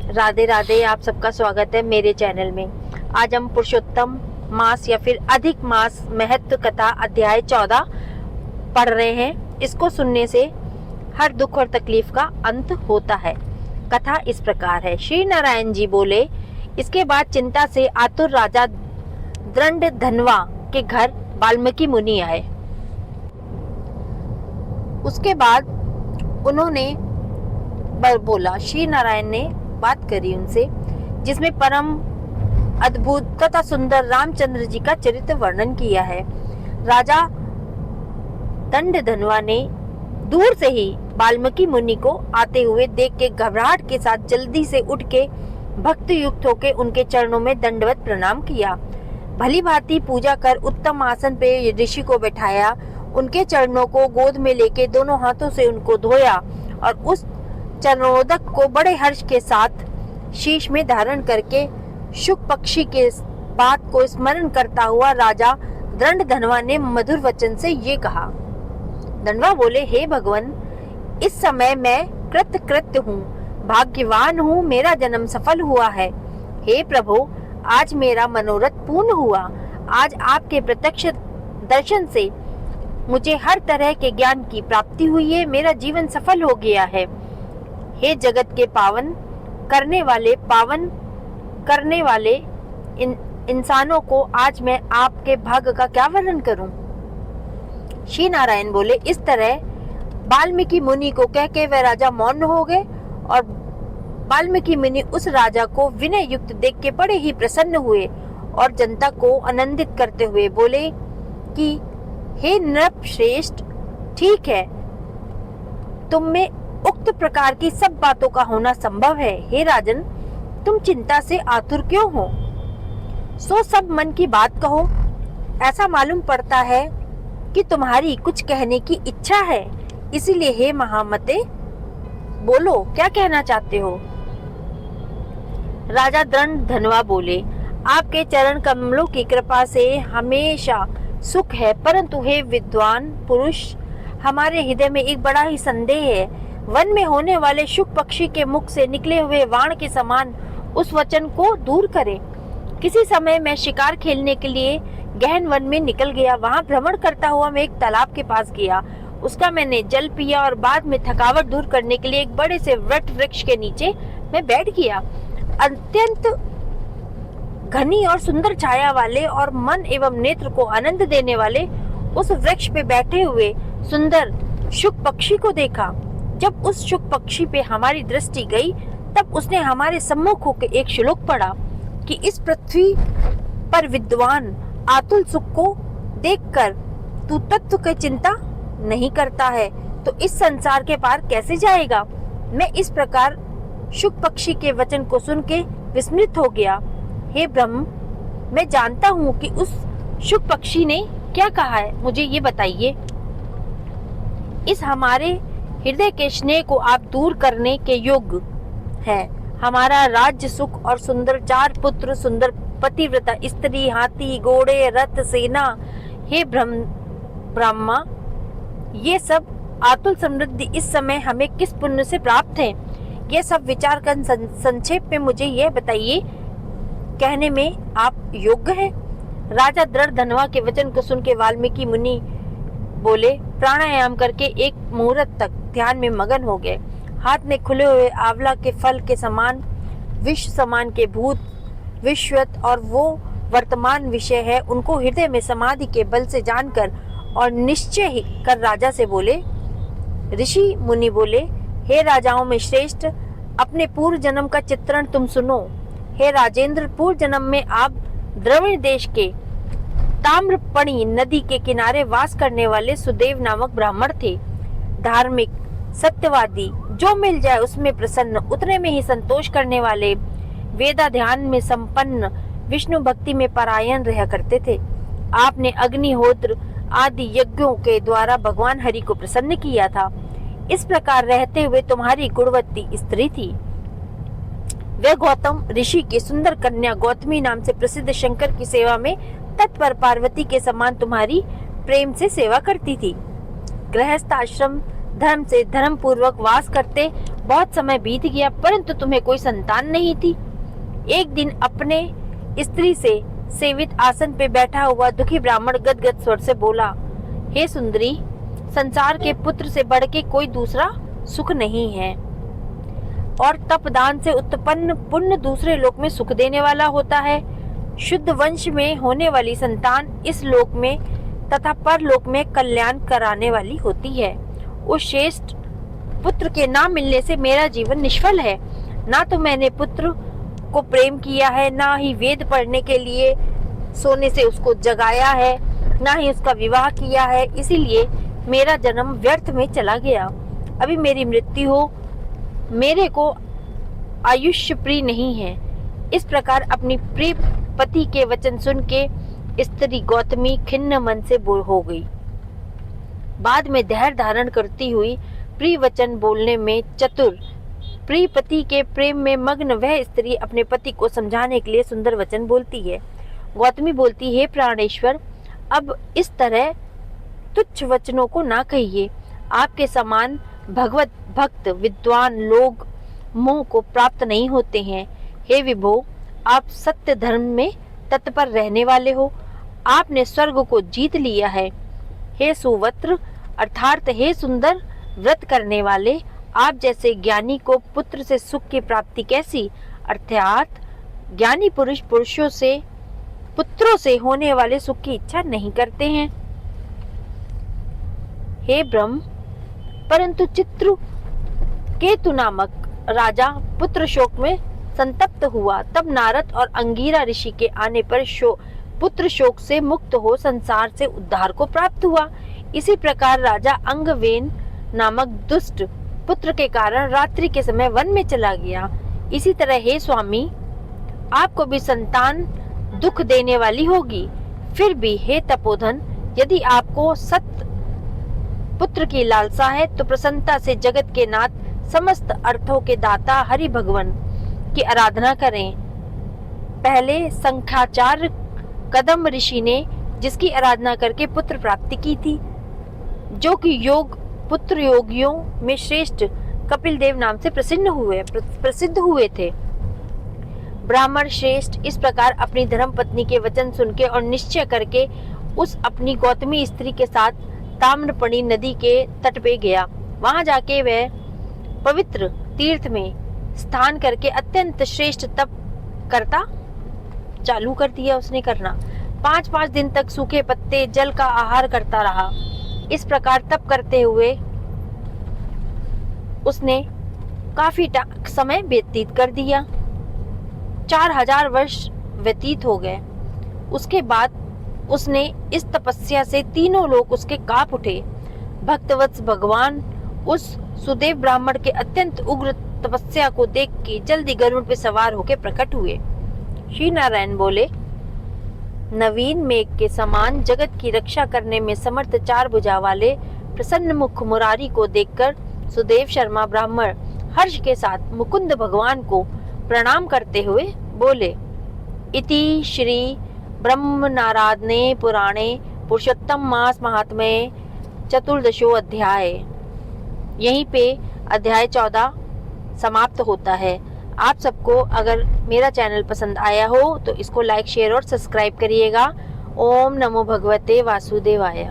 राधे राधे। आप सबका स्वागत है मेरे चैनल में। आज हम पुरुषोत्तम मास या फिर अधिक मास महत्व कथा अध्याय 14 पढ़ रहे हैं। इसको सुनने से हर दुख और तकलीफ का अंत होता है। कथा इस प्रकार है। श्री नारायण जी बोले, इसके बाद चिंता से आतुर राजा दृढ़धनवा के घर वाल्मीकि मुनि आए। उसके बाद उन्होंने बोला, श्री नारायण ने बात करी उनसे, जिसमें परम अद्भुत तथा सुंदर रामचंद्र जी का चरित्र वर्णन किया है। राजा दंडधनवा ने दूर से ही वाल्मीकि मुनि को आते हुए देख के घबराहट के साथ जल्दी से उठ के भक्ति युक्त होकर उनके चरणों में दंडवत प्रणाम किया। भली भांति पूजा कर उत्तम आसन पे ऋषि को बैठाया। उनके चरणों को गोद में लेके दोनों हाथों से उनको धोया और उस चरणोदक को बड़े हर्ष के साथ शीश में धारण करके शुक पक्षी के बात को स्मरण करता हुआ राजा दंडधनवा ने मधुर वचन से ये कहा। धनवा बोले, हे भगवान, इस समय मैं कृतकृत्य हूँ, भाग्यवान हूँ, मेरा जन्म सफल हुआ है। हे प्रभु, आज मेरा मनोरथ पूर्ण हुआ। आज आपके प्रत्यक्ष दर्शन से मुझे हर तरह के ज्ञान की प्राप्ति हुई है। मेरा जीवन सफल हो गया है। हे जगत के पावन करने वाले इंसानों को आज मैं आपके भाग्य का क्या वर्णन करूं। श्री नारायण बोले, इस तरह वाल्मीकि मुनि को कह के वह राजा मौन हो गए और वाल्मीकि मुनि उस राजा को विनय युक्त देख के बड़े ही प्रसन्न हुए और जनता को आनंदित करते हुए बोले कि हे नृप श्रेष्ठ, ठीक है, तुम में उक्त प्रकार की सब बातों का होना संभव है। हे राजन, तुम चिंता से आतुर क्यों हो? सो सब मन की बात कहो। ऐसा मालूम पड़ता है कि तुम्हारी कुछ कहने की इच्छा है, इसीलिए हे महामते, बोलो क्या कहना चाहते हो। राजा दंडधनवा बोले, आपके चरण कमलों की कृपा से हमेशा सुख है, परंतु हे विद्वान पुरुष, हमारे हृदय में एक बड़ा ही संदेह है। वन में होने वाले शुक पक्षी के मुख से निकले हुए वाण के समान उस वचन को दूर करें। किसी समय मैं शिकार खेलने के लिए गहन वन में निकल गया। वहां भ्रमण करता हुआ मैं एक तालाब के पास गया। उसका मैंने जल पिया और बाद में थकावट दूर करने के लिए एक बड़े से वट वृक्ष के नीचे मैं बैठ गया। अत्यंत घनी और सुंदर छाया वाले और मन एवं नेत्र को आनंद देने वाले उस वृक्ष पे बैठे हुए सुंदर शुक पक्षी को देखा। जब उस शुक पक्षी पे हमारी दृष्टि गई, तब उसने हमारे सम्मुख होकर एक श्लोक पढ़ा कि इस पृथ्वी पर विद्वान आतुल सुख को देखकर तू तत्व की चिंता नहीं करता है, तो इस संसार के पार कैसे जाएगा। मैं इस प्रकार शुक पक्षी के वचन को सुन के विस्मित हो गया। हे ब्रह्म, मैं जानता हूँ कि उस शुक पक्षी ने क्या कहा है, मुझे ये बताइए। इस हमारे हृदय के स्नेह को आप दूर करने के योग्य है। हमारा राज्य सुख और सुंदर 4 पुत्र, सुंदर पतिव्रता स्त्री, हाथी, घोड़े, रथ, सेना। हे ब्रह्मा, ये सब आतुल समृद्धि इस समय हमें किस पुण्य से प्राप्त है, ये सब विचार कर संक्षेप में मुझे यह बताइए, कहने में आप योग्य हैं। राजा दृढ़धनवा के वचन को सुन के वाल्मीकि मुनि बोले, प्राणायाम करके एक मुहूर्त तक ध्यान में मगन हो गए। हाथ में खुले हुए आंवला के फल के समान विश्व समान के भूत विश्वत और वो वर्तमान विषय है, उनको हृदय में समाधि के बल से जानकर और निश्चय ही कर राजा से बोले। ऋषि मुनि बोले, हे राजाओं में श्रेष्ठ, अपने पूर्व जन्म का चित्रण तुम सुनो। हे राजेंद्र, पूर्व जन्म में आप द्रविड़ देश के ताम्रपणी नदी के किनारे वास करने वाले सुदेव नामक ब्राह्मण थे। धार्मिक, सत्यवादी, जो मिल जाए उसमें प्रसन्न, उतने में ही संतोष करने वाले, वेदा ध्यान में संपन्न, विष्णु भक्ति में परायण रहा करते थे। आपने अग्निहोत्र आदि यज्ञों के द्वारा भगवान हरि को प्रसन्न किया था। इस प्रकार रहते हुए तुम्हारी गुणवती स्त्री थी। वे गौतम ऋषि की सुंदर कन्या गौतमी नाम से प्रसिद्ध शंकर की सेवा में तत्पर पार्वती के समान तुम्हारी प्रेम से सेवा करती थी। गृहस्थ आश्रम धर्म से धर्म पूर्वक वास करते बहुत समय बीत गया परंतु तुम्हें कोई संतान नहीं थी। एक दिन अपने स्त्री से सेवित आसन पे बैठा हुआ दुखी ब्राह्मण गदगद स्वर से बोला, हे सुंदरी, संसार के पुत्र से बढ़ के कोई दूसरा सुख नहीं है और तपदान से उत्पन्न पुण्य दूसरे लोक में सुख देने वाला होता है। शुद्ध वंश में होने वाली संतान इस लोक में तथा परलोक में कल्याण कराने वाली होती है। उस श्रेष्ठ पुत्र के ना मिलने से मेरा जीवन निष्फल है। ना तो मैंने पुत्र को प्रेम किया है, ना ही वेद पढ़ने के लिए सोने से उसको जगाया है, ना ही उसका विवाह किया है। इसीलिए मेरा जन्म व्यर्थ में चला गया। अभी मेरी मृत्यु हो, मेरे को आयुष्य प्रिय नहीं है। इस प्रकार अपनी प्रिय पति के वचन सुन के स्त्री गौतमी खिन्न मन से हो गई। बाद में धैर्य धारण करती हुई प्रिय वचन बोलने में चतुर, प्रिय पति के प्रेम में मग्न वह स्त्री अपने पति को समझाने के लिए सुंदर वचन बोलती है। गौतमी बोलती, हे प्राणेश्वर, अब इस तरह तुच्छ वचनों को ना कहिए। आपके समान भगवत भक्त विद्वान लोग मोह को प्राप्त नहीं होते हैं। हे विभो, आप सत्य धर्म में तत्पर रहने वाले हो। आपने स्वर्ग को जीत लिया है। हे सुवत्र अर्थात हे सुंदर व्रत करने वाले, आप जैसे ज्ञानी को पुत्र से सुख की प्राप्ति कैसी, अर्थात ज्ञानी पुरुष पुत्रों से होने वाले सुख की इच्छा नहीं करते हैं। हे ब्रह्म, परंतु चित्रकेतु नामक राजा पुत्र शोक में संतप्त हुआ। तब नारद और अंगिरा ऋषि के आने पर पुत्र शोक से मुक्त हो संसार से उद्धार को प्राप्त हुआ। इसी प्रकार राजा अंगवेन नामक दुष्ट पुत्र के कारण रात्रि के समय वन में चला गया। इसी तरह हे स्वामी, आपको भी संतान दुख देने वाली होगी। फिर भी हे तपोधन, यदि आपको सत्य पुत्र की लालसा है तो प्रसन्नता से जगत के नाथ समस्त अर्थों के दाता हरि भगवान की आराधना करें। पहले संख्याचार्य कदम ऋषि ने जिसकी आराधना करके पुत्र प्राप्ति की थी, जो कि पुत्र योगियों में श्रेष्ठ कपिल देव नाम से प्रसिद्ध हुए थे। ब्राह्मण श्रेष्ठ इस प्रकार अपनी धर्म पत्नी के वचन सुन के और निश्चय करके उस अपनी गौतमी स्त्री के साथ ताम्रपणी नदी के तट पे गया। वहां जाके वह पवित्र तीर्थ में स्थान करके अत्यंत श्रेष्ठ तप करता चालू कर दिया उसने करना। 5-5 दिन तक सूखे पत्ते जल का आहार करता रहा। इस प्रकार तप करते हुए उसने काफी समय व्यतीत कर दिया। 4000 वर्ष व्यतीत हो गए। उसके बाद उसने इस तपस्या से तीनों लोग उसके कांप उठे। भक्तवत्स भगवान उस सुदेव ब्राह्मण के अत्यंत उग्र तपस्या को देख के जल्दी गरुड़ पे सवार होकर प्रकट हुए। श्री नारायण बोले, नवीन मेघ के समान जगत की रक्षा करने में समर्थ 4 भुजा वाले प्रसन्न मुख मुरारी को देखकर सुदेव शर्मा ब्राह्मण हर्ष के साथ मुकुंद भगवान को प्रणाम करते हुए बोले, इति श्री ब्रह्म नारायणे पुराणे पुरुषोत्तम मास महात्म्ये चतुर्दशो अध्याय। यहीं पे अध्याय 14 समाप्त होता है। आप सबको अगर मेरा चैनल पसंद आया हो तो इसको लाइक, शेयर और सब्सक्राइब करिएगा। ओम नमो भगवते वासुदेवाय।